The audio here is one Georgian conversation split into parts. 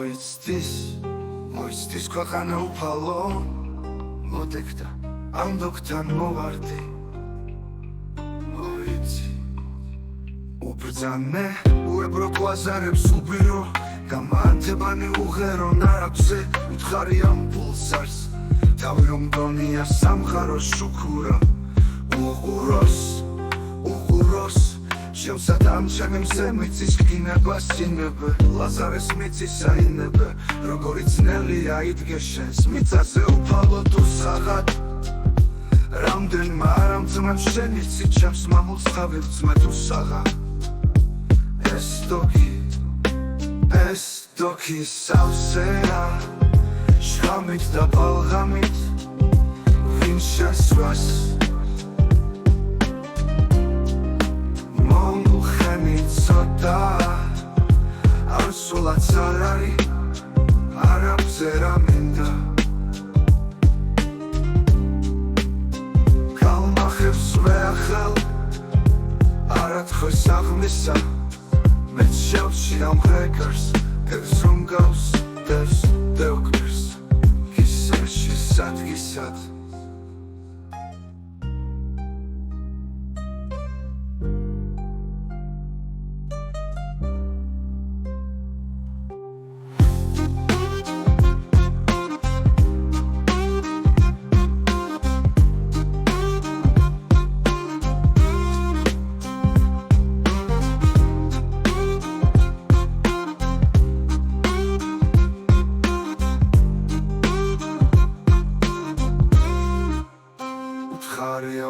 მოიცდის ქვეყანა უფალო მოდეკდა ამ დოქთან მოვარდი მოიცი უბრძანე უებრო გვაზარებს უბირო გამანთებანი უღერო ნარაბზე უთხარი ამ პულსარს თავი რომ გონია სამხაროს შუქურა უღუროს შემსადამ ჩემი მზე მიწის გინება სინებე ლაზარეს მიწის საინებე როგორი ძნელია იდგე შენს მიწაზე უფალო თუ საღად რამდენმა არამძმემ შენი ცით ჩემს მამულს თავი ვწმე თუ საღა ეს დოქი სავსეა შხამით და ბალღამით ვინ შესვას არ სულაც არ არის არაფზე რა მინდა კალმახებს ვეახელ არა თხოს აღმისა მეც შევში ამ ხრეკარს დევს რომ გავს დევს დევკრს გისერში სადგისად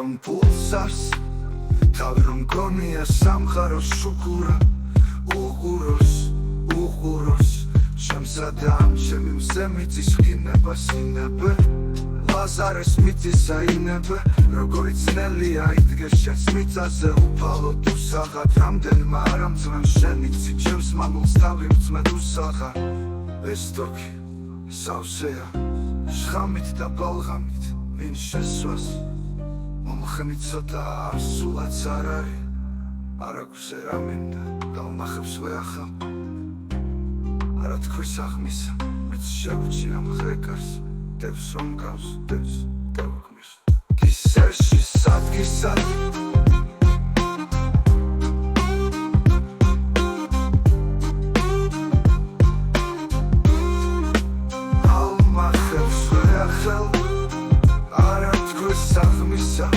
ამ პულსარს თავი რომ გონია სამხაროს შუქურა უღუროს შემსადამ ჩემი მზე მიწის გინება სინებე ლაზარეს მიწის საინებე როგორი ძნელია იდგე შენს მიწაზე უფალო თუ საღად რამდენმა არამძმემ შენი ცით ჩემს მამულს თავი ვწმე თუ საღა ეს დოქი სავსეა შხამით და ბალღამით ვინ შესვას მომხმით ცოტა სულაც არ არის არ აქვს რა მინდა კალმახებს ვეახელ არა თქოს აღმისა მეც შევჭი ამ ხრეკარს დევს რომ გავს დევს დევკმის გისერში სადგისად კალმახებს ვეახელ არა თქოს აღმისა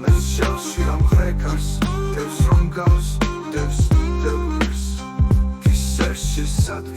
მეც შევში ამ ხრეკარს დევს რომ გავს დევს დევკმის გისერში სადგისად